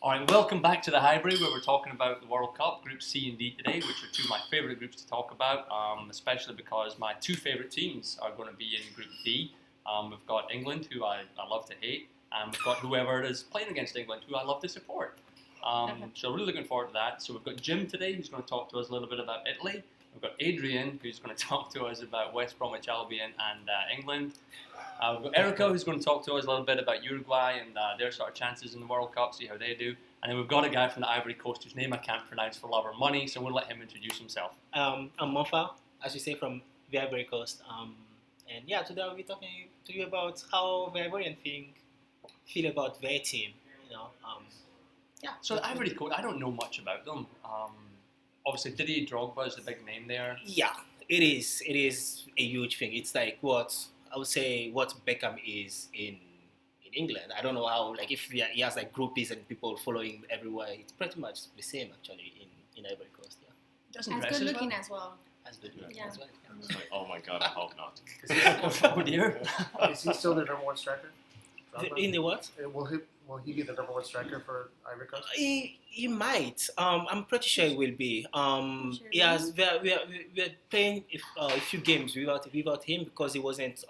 Alright, welcome back to the Highbury where we're talking about the World Cup, Group C and D today, which are two of my favourite groups to talk about, especially because my two favourite teams are going to be in Group D. We've got England, who I love to hate, and we've got whoever is playing against England, who I love to support. So really looking forward to that. So we've got Jim today, who's going to talk to us a little bit about Italy. We've got Adrian, who's going to talk to us about West Bromwich Albion and England. We've got Erica, who's going to talk to us a little bit about Uruguay and their sort of chances in the World Cup, see how they do. And then we've got a guy from the Ivory Coast whose name I can't pronounce for love or money, so we'll let him introduce himself. I'm Mofa, as you say, from the Ivory Coast. And yeah, today I'll be talking to you about how the Ivorian feel about their team. So the Ivory Coast, I don't know much about them. Obviously, Didier Drogba is the big name there. Yeah, it is. It is a huge thing. It's like what I would say what Beckham is in England. I don't know how, like, if he has like groupies and people following everywhere. It's pretty much the same actually in Ivory Coast. Yeah, Doesn't As good looking as well. as good looking Yeah. as well. It's like, oh my god, I hope not. Oh dear. Is he still the number one striker? In the what? Will he be the number one striker for Ivory Coast? He might. I'm pretty sure he will be. He has. We're playing a few games without him because he wasn't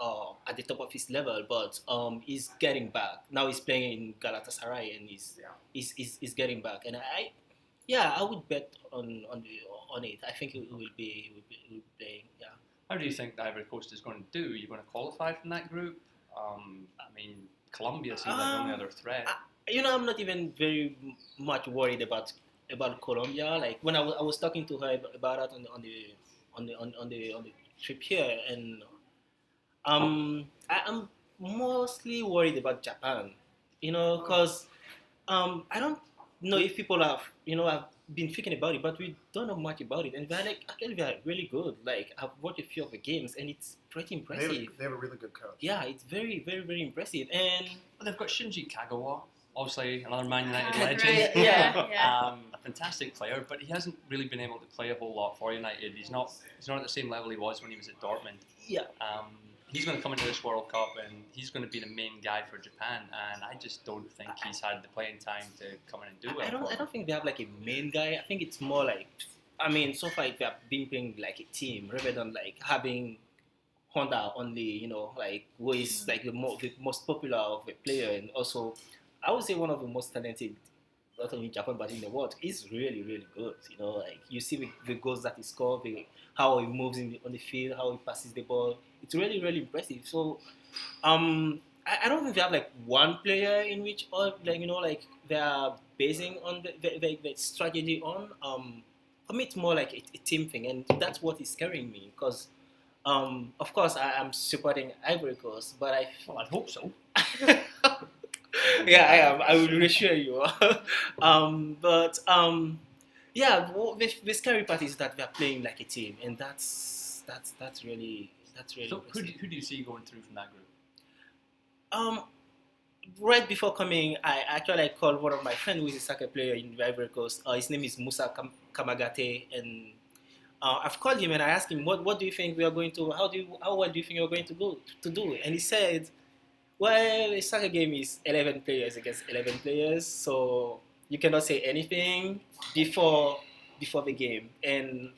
at the top of his level. But he's getting back. Now he's playing in Galatasaray and he's getting back. And I would bet on it. I think he will be playing. Yeah. How do you think the Ivory Coast is going to do? Are you going to qualify from that group? I mean, Colombia seems like the only other threat. I'm not even very much worried about Colombia. Like when I was talking to her about that on the trip here, and I'm mostly worried about Japan. Because I don't know if people have been thinking about it, but we don't know much about it, and they're really good. Like I've watched a few of the games, and it's pretty impressive. They have a really good coach. Yeah, it's very, very, very impressive, and Well, they've got Shinji Kagawa, obviously another Man United Right, legend. yeah. A fantastic player, but he hasn't really been able to play a whole lot for United. He's not at the same level he was when he was at Dortmund. yeah. He's going to come into this World Cup and he's going to be the main guy for Japan, and I just don't think he's had the playing time to come in and do it. I don't think they have like a main guy. I think it's more like, so far they have been playing like a team rather than like having Honda only, like who is like the most popular of the player, and also I would say one of the most talented, not only in Japan but in the world. He's really, really good. Like you see the goals that he scored, how he moves on the field, how he passes the ball. It's really, really impressive. So, I don't think they have like one player in which all like they are basing on the strategy on. For me, it's more like a team thing, and that's what is scaring me because, of course, I'm supporting Ivory Coast, but I hope so. yeah, I am. I will reassure you. Yeah, the scary part is that we are playing like a team, and that's really. So who do you see going through from that group? Right before coming, I called one of my friends who is a soccer player in the Ivory Coast. His name is Musa Kamagate, and I've called him and I asked him, what do you think we are going to? How well do you think you're going to do? And he said, well, a soccer game is 11 players against 11 players, so you cannot say anything before the game. And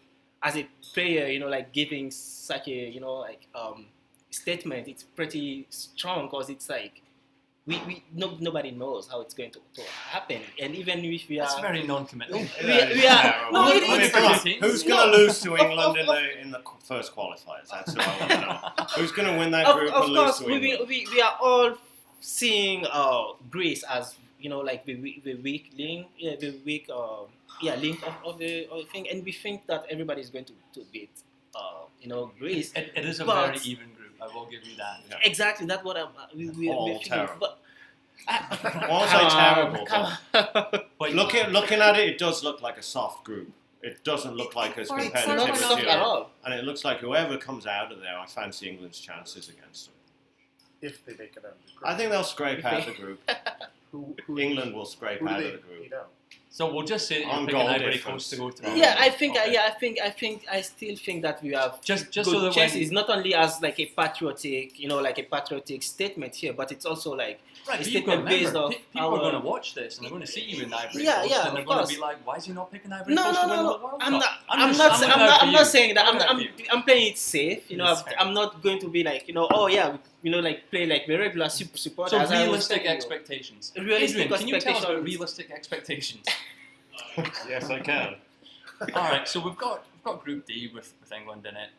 as a player, like giving such a statement, it's pretty strong because it's like nobody knows how it's going to happen, and even if we are, That's very non-committal. we are. No, Who's going to lose to England in the first qualifiers? That's who I want to know. Who's going to win that group Of and lose course, to England? we are all seeing Greece as like the weak link, link of the thing, and we think that everybody is going to beat Greece. It is a very even group. I will give you that. Yeah. Exactly, that's what we're thinking. Terrible. But I won't say terrible, but looking at it, it does look like a soft group. It doesn't look like as Or it's competitive not not as soft the at other. all. And it looks like whoever comes out of there, I fancy England's chances against them. If they make it out of the group. I think they'll scrape out of the group. Who England will scrape who do out they of the group. beat out? So we'll just say that On you're picking goal Ivory difference. Coast to go to. I still think that we have Just good so that chances, not only as like a patriotic, like a patriotic statement here, but it's also like right, a but you've got to statement based remember, off people are our. going to watch this and they're going to see you in Ivory Yeah, Coast, yeah, and they're of going to course. be like, "Why is he not picking Ivory No, Coast no, to win no, the no. World I'm Cup?" not. I'm I'm just- not. looking out for I'm you. not saying that. looking out for you. I'm playing it safe. That's fair. I'm not going to be like oh yeah, like play like the regular supporters. So as I was realistic telling you. expectations. Realistic Adrian, can you tell us about expectations. realistic expectations? Yes, I can. All right, so we've got Group D with England in it.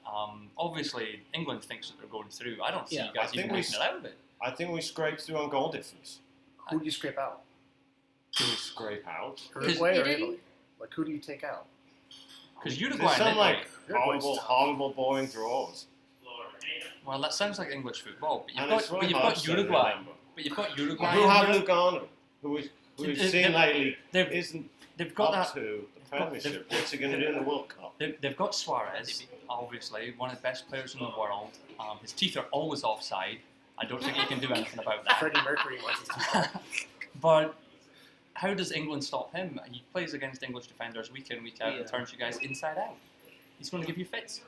Obviously, England thinks that they're going through. I don't see Yeah. you guys I think even we making it out of it. I think we scraped through on goal difference. Who do you scrape out? Do we scrape out? Uruguay or Italy? Italy? Like, who do you take out? Because There's Uruguay and some Italy, like horrible, boring draws. well, that sounds like English football, but And you've it's got, really but you've hard got to Uruguay. remember. But you've got Uruguay. Who in have there. Lugano, who we've They've- seen lately they've- isn't They've got up that. to the Premiership. What's he going to do in the World Cup? They've got Suarez, obviously one of the best players in the world. His teeth are always offside. I don't think he can do anything about that. Freddie Mercury wants his team. But how does England stop him? He plays against English defenders week in, week out, and Yeah. turns you guys inside out. He's going to give you fits.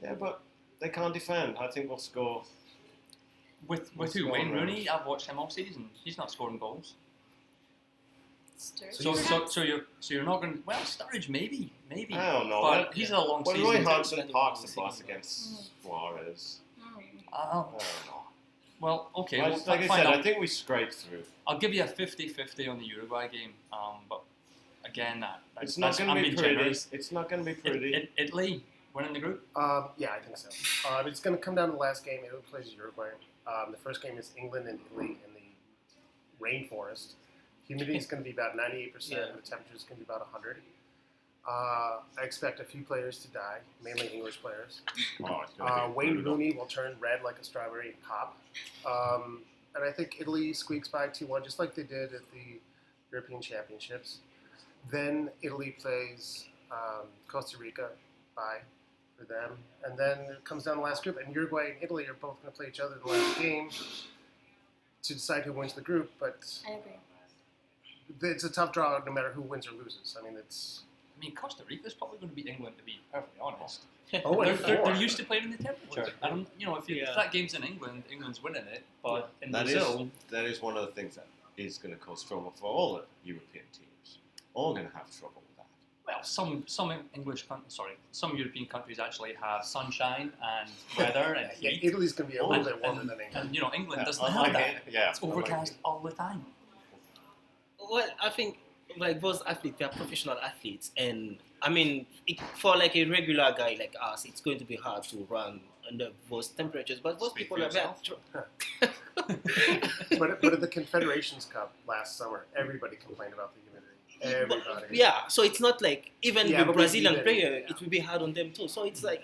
Yeah, but they can't defend. I think we'll score. With What's who? going Wayne on? Rooney? I've watched him all season. He's not scoring goals. Sturridge. So you're not going to... Well, Sturridge, maybe. I don't know. But he's had a long When season. Roy too. Hodgson parks the bus against Suarez, Mm. Oh, I don't know. well, okay. Like, Well, like I fine, said, I'll- I think we scraped through. I'll give you a 50-50 on the Uruguay game. But again, It's not going I'm to be being pretty. generous. It's not going to be pretty. Italy winning the group. Yeah, I think so. It's going to come down to the last game. Italy plays Uruguay. The first game is England and Italy in the rainforest. Humidity is going to be about 98%. Yeah. The temperature is going to be about 100. I expect a few players to die, mainly English players. Oh, it's gonna be Wayne brutal. Rooney will turn red like a strawberry and pop. And I think Italy squeaks by 2-1, just like they did at the European Championships. Then Italy plays Costa Rica by for them. And then it comes down to the last group. And Uruguay and Italy are both going to play each other in the last game to decide who wins the group. But I agree. it's a tough draw no matter who wins or loses. I mean, it's... I mean, Costa Rica's probably going to beat England, to be perfectly honest. Oh, They're, and they're used to playing in the temperature. I don't, if Yeah. that game's in England, England's winning it. But in That Brazil, is one of the things that is going to cause trouble for all the European teams. All going to have trouble with that. well, some European countries actually have sunshine and weather and Yeah, heat. Italy's going to be a little And, bit warmer and, than England. and England doesn't I have like that. it. Yeah, It's I like overcast it. all the time. Well, I think like those athletes, they are professional athletes, and I mean, for like a regular guy like us, it's going to be hard to run under those temperatures. But those Speak people for are very. But at the Confederations Cup last summer, everybody complained about the humidity. Everybody. Yeah, so it's not like even Yeah, the but we Brazilian even- player, yeah. it will be hard on them too. So it's like,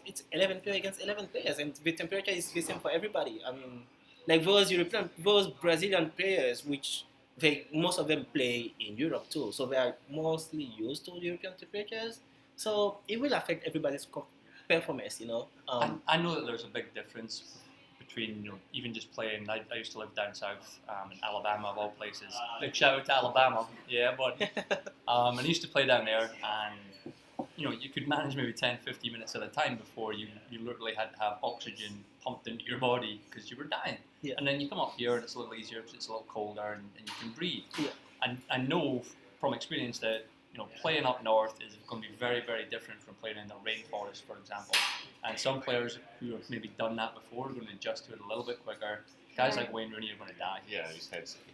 it's 11 players against 11 players, and the temperature is the same for everybody. I mean, like those Brazilian players, which most of them play in Europe too, so they are mostly used to European temperatures. So it will affect everybody's performance, I know that there's a big difference between even just playing. I used to live down south in Alabama, of all places. Big shout out to Alabama, yeah, but and I used to play down there, and you could manage maybe 10-15 minutes at a time before you literally had to have oxygen pumped into your body because you were dying. Yeah. And then you come up here and it's a little easier because it's a little colder and you can breathe. Yeah. And I know from experience that playing up north is going to be very, very different from playing in the rainforest, for example. And some players who have maybe done that before are going to adjust to it a little bit quicker. Guys like Wayne Rooney are going to die. Yeah,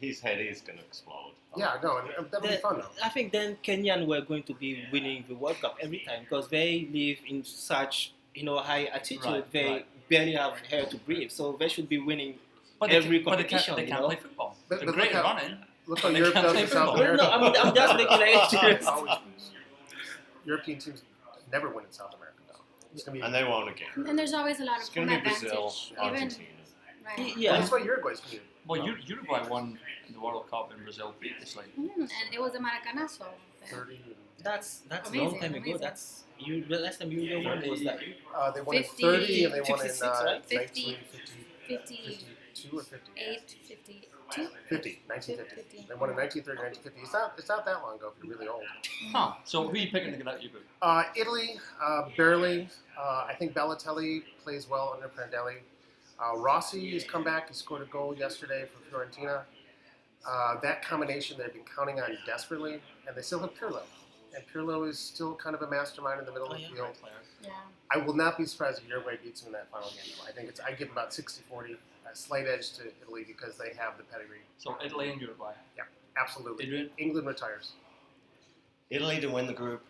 his head is going to explode. Yeah, no, and that would be fun though. I think then Kenyan were going to be winning the World Cup every time because they live in such high altitude. Right, they right. barely have air to breathe, so they should be winning But every they, but they competition. can't, they can't play football. But They're look great at how- running. Look how They Europe can't does play in South football. America. No, I'm just making like It's always- European teams never win in South America though. It's gonna be. And they won't again. And there's always a lot It's of going home to be Brazil, advantage. Even Argentina. right. Well, yeah. that's why Uruguay's gonna be. Well, Uruguay won the World Cup in Brazil previously. And it was a Maracanazo. 30. That's a Amazing, long time ago. amazing. That's the last time you won was that. They won in 50, 30 and they won in 56, right? 1950, 50, 52 or 50. 8, 50. 1950. They won in 1930, 1950. It's not that long ago if you're really old. Huh. So who are you picking to get out of your group? Italy, barely. I think Balotelli plays well under Prandelli. Rossi has come back. He scored a goal yesterday for Fiorentina. That combination they've been counting on desperately, and they still have Pirlo. And Pirlo is still kind of a mastermind in the middle of the field. Yeah. I will not be surprised if Uruguay beats them in that final game. I give them about 60-40, a slight edge to Italy because they have the pedigree. So Italy and Uruguay. Yeah, absolutely. Adrian? England retires. Italy to win the group.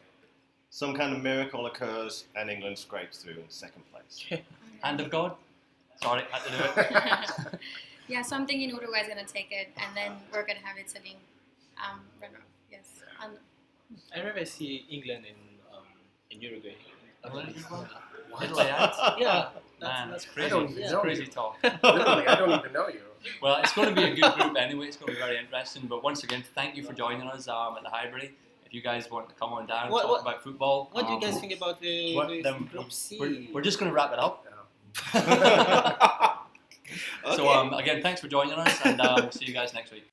Some kind of miracle occurs, and England scrapes through in second place. Hand of God? Sorry, had to do it. Yeah, so I'm thinking Uruguay's going to take it, and then we're going to have Italy run off. Yes. I never see England in Uruguay. England as well? Yeah. Italy out? Yeah, Man, that's I crazy. don't even That's know crazy you. talk. Literally, I don't even know you. Well, it's going to be a good group anyway. It's going to be very interesting. But once again, thank you for joining us at the Highbury. If you guys want to come on down and talk about football. What do you guys think about the Group C? We're just going to wrap it up. Yeah. So again, thanks for joining us, and we'll see you guys next week.